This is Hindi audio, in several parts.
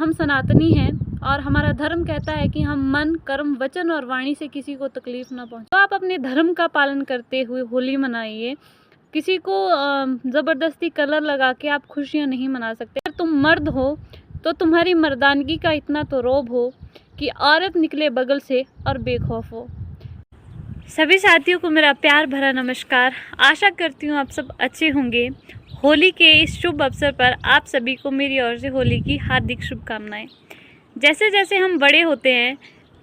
हम सनातनी हैं और हमारा धर्म कहता है कि हम मन, कर्म, वचन और वाणी से किसी को तकलीफ ना पहुंचाएं। तो आप अपने धर्म का पालन करते हुए होली मनाइए। किसी को ज़बरदस्ती कलर लगा के आप खुशियां नहीं मना सकते। अगर तुम मर्द हो तो तुम्हारी मर्दानगी का इतना तो रौब हो कि औरत निकले बगल से और बेखौफ हो। सभी साथियों को मेरा प्यार भरा नमस्कार। आशा करती हूँ आप सब अच्छे होंगे। होली के इस शुभ अवसर पर आप सभी को मेरी ओर से होली की हार्दिक शुभकामनाएं। जैसे जैसे हम बड़े होते हैं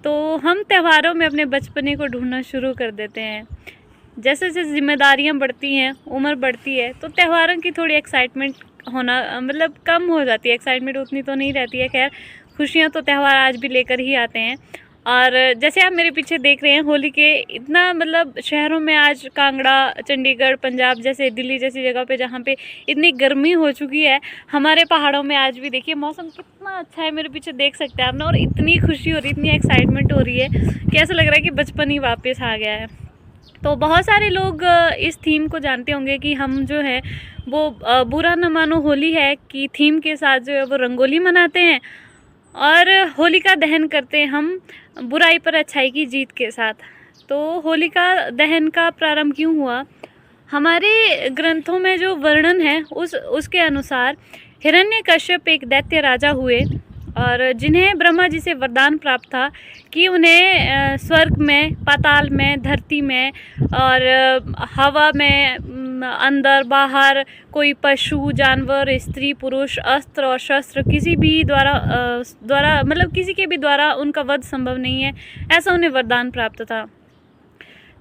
तो हम त्योहारों में अपने बचपने को ढूंढना शुरू कर देते हैं। जैसे जैसे जिम्मेदारियां बढ़ती हैं, उम्र बढ़ती है, तो त्योहारों की थोड़ी एक्साइटमेंट होना मतलब कम हो जाती है। एक्साइटमेंट उतनी तो नहीं रहती है। खैर, खुशियाँ तो त्यौहार आज भी लेकर ही आते हैं। और जैसे आप मेरे पीछे देख रहे हैं, होली के इतना मतलब शहरों में आज कांगड़ा, चंडीगढ़, पंजाब जैसे, दिल्ली जैसी जगह पे जहाँ पे इतनी गर्मी हो चुकी है, हमारे पहाड़ों में आज भी देखिए मौसम कितना अच्छा है। मेरे पीछे देख सकते हैं आप ना, और इतनी खुशी हो रही, इतनी एक्साइटमेंट हो रही है कि ऐसा लग रहा है कि बचपन ही वापस आ गया है। तो बहुत सारे लोग इस थीम को जानते होंगे कि हम जो है वो बुरा न मानो होली है कि थीम के साथ जो है वो रंगोली मनाते हैं और होलिका दहन करते हैं हम बुराई पर अच्छाई की जीत के साथ। तो होलिका दहन का प्रारंभ क्यों हुआ? हमारे ग्रंथों में जो वर्णन है उसके अनुसार हिरण्यकश्यप एक दैत्य राजा हुए और जिन्हें ब्रह्मा जी से वरदान प्राप्त था कि उन्हें स्वर्ग में, पाताल में, धरती में और हवा में, अंदर बाहर कोई पशु, जानवर, स्त्री, पुरुष, अस्त्र और शस्त्र किसी भी द्वारा मतलब किसी के भी द्वारा उनका वध संभव नहीं है, ऐसा उन्हें वरदान प्राप्त था।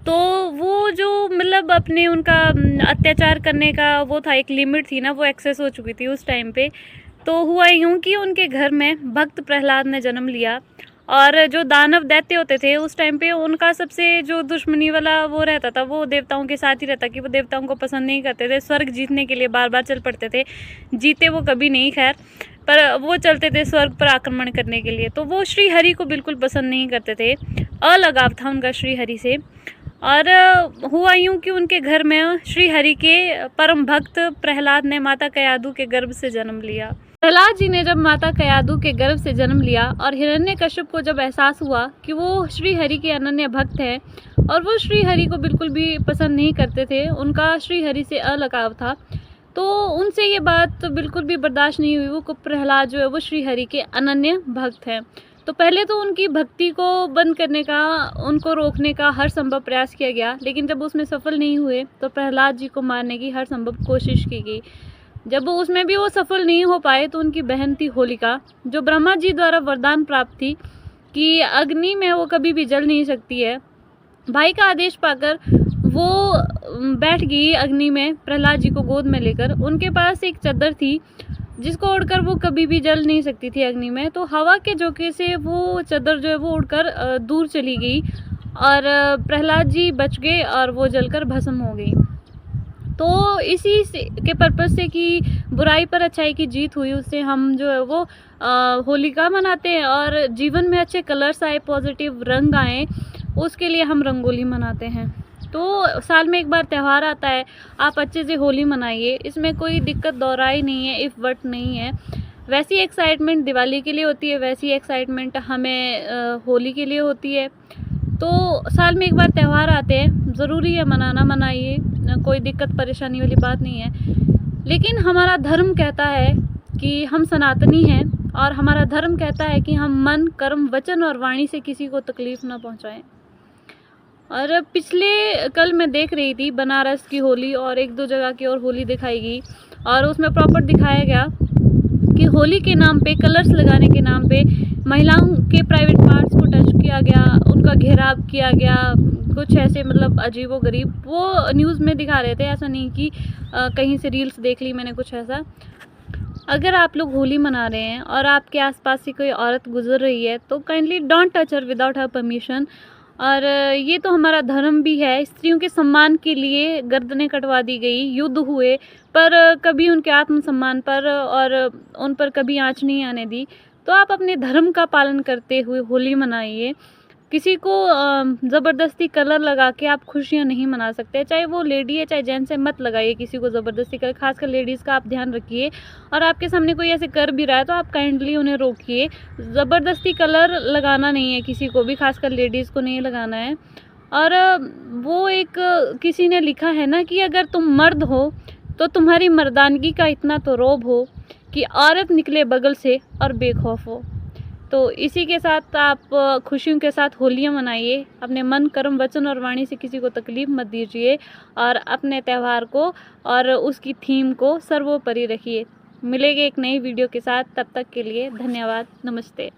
तो वो जो मतलब अपने उनका अत्याचार करने का वो था, एक लिमिट थी ना, वो एक्सेस हो चुकी थी उस टाइम पे। तो हुआ यूँ कि उनके घर में भक्त प्रहलाद ने जन्म लिया और जो दानव दैत्य होते थे उस टाइम पे उनका सबसे जो दुश्मनी वाला वो रहता था, वो देवताओं के साथ ही रहता कि वो देवताओं को पसंद नहीं करते थे। स्वर्ग जीतने के लिए बार बार चल पड़ते थे, जीते वो कभी नहीं, खैर, पर वो चलते थे स्वर्ग पर आक्रमण करने के लिए। तो वो श्री हरि को बिल्कुल पसंद नहीं करते थे, अलगाव था उनका श्री हरि से। और हुआ यूँ कि उनके घर में श्री हरि के परम भक्त प्रहलाद ने माता कयादु के गर्भ से जन्म लिया। प्रहलाद जी ने जब माता कयादु के गर्भ से जन्म लिया और हिरण्यकश्यप को जब एहसास हुआ कि वो श्री हरि के अनन्य भक्त हैं और वो श्री हरि को बिल्कुल भी पसंद नहीं करते थे, उनका श्री हरि से अलगाव था, तो उनसे ये बात बिल्कुल भी बर्दाश्त नहीं हुई। वो प्रहलाद जो है वो श्री हरि के अनन्य भक्त हैं। तो पहले तो उनकी भक्ति को बंद करने का, उनको रोकने का हर संभव प्रयास किया गया, लेकिन जब उसमें सफल नहीं हुए तो प्रहलाद जी को मारने की हर संभव कोशिश की गई। जब उसमें भी वो सफल नहीं हो पाए तो उनकी बहन थी होलिका, जो ब्रह्मा जी द्वारा वरदान प्राप्त थी कि अग्नि में वो कभी भी जल नहीं सकती है। भाई का आदेश पाकर वो बैठ गई अग्नि में प्रहलाद जी को गोद में लेकर। उनके पास एक चादर थी जिसको उड़कर वो कभी भी जल नहीं सकती थी अग्नि में। तो हवा के झोंके से वो चादर जो है वो उड़कर दूर चली गई और प्रहलाद जी बच गए और वो जलकर भस्म हो गई। तो इसी के पर्पज़ से कि बुराई पर अच्छाई की जीत हुई, उससे हम जो है वो होलिका मनाते हैं और जीवन में अच्छे कलर्स आए, पॉजिटिव रंग आए, उसके लिए हम रंगोली मनाते हैं। तो साल में एक बार त्यौहार आता है, आप अच्छे से होली मनाइए, इसमें कोई दिक्कत दोहराई नहीं है, इफ़ बट नहीं है। वैसी एक्साइटमेंट दिवाली के लिए होती है, वैसी एक्साइटमेंट हमें होली के लिए होती है। तो साल में एक बार त्यौहार आते हैं, ज़रूरी है मनाना, मनाइए, कोई दिक्कत परेशानी वाली बात नहीं है। लेकिन हमारा धर्म कहता है कि हम सनातनी हैं और हमारा धर्म कहता है कि हम मन, कर्म, वचन और वाणी से किसी को तकलीफ़ ना पहुंचाएं। और कल मैं देख रही थी बनारस की होली और एक दो जगह की और होली दिखाई गई और उसमें प्रॉपर दिखाया गया कि होली के नाम पे, कलर्स लगाने के नाम पे महिलाओं के प्राइवेट पार्ट्स को टच किया गया, उनका घेराव किया गया, कुछ ऐसे मतलब अजीबोगरीब वो न्यूज़ में दिखा रहे थे। ऐसा नहीं कि कहीं से रील्स देख ली मैंने कुछ ऐसा। अगर आप लोग होली मना रहे हैं और आपके आसपास से कोई औरत गुजर रही है तो kindly don't touch her without her permission. और ये तो हमारा धर्म भी है। स्त्रियों के सम्मान के लिए गर्दनें कटवा दी गई, युद्ध हुए, पर कभी उनके आत्मसम्मान पर और उन पर कभी आँच नहीं आने दी। तो आप अपने धर्म का पालन करते हुए होली मनाइए। किसी को ज़बरदस्ती कलर लगा के आप खुशियाँ नहीं मना सकते, चाहे वो लेडी है चाहे जेंट्स है। मत लगाइए किसी को ज़बरदस्ती कलर, खासकर लेडीज़ का आप ध्यान रखिए। और आपके सामने कोई ऐसे कर भी रहा है तो आप काइंडली उन्हें रोकिए। ज़बरदस्ती कलर लगाना नहीं है किसी को भी, खासकर लेडीज़ को नहीं लगाना है। और वो एक किसी ने लिखा है ना कि अगर तुम मर्द हो तो तुम्हारी मर्दानगी का इतना तो रौब हो कि औरत निकले बगल से और बेखौफ हो। तो इसी के साथ आप खुशियों के साथ होलियाँ मनाइए। अपने मन, कर्म, वचन और वाणी से किसी को तकलीफ़ मत दीजिए और अपने त्यौहार को और उसकी थीम को सर्वोपरि रखिए। मिलेंगे एक नई वीडियो के साथ, तब तक के लिए धन्यवाद, नमस्ते।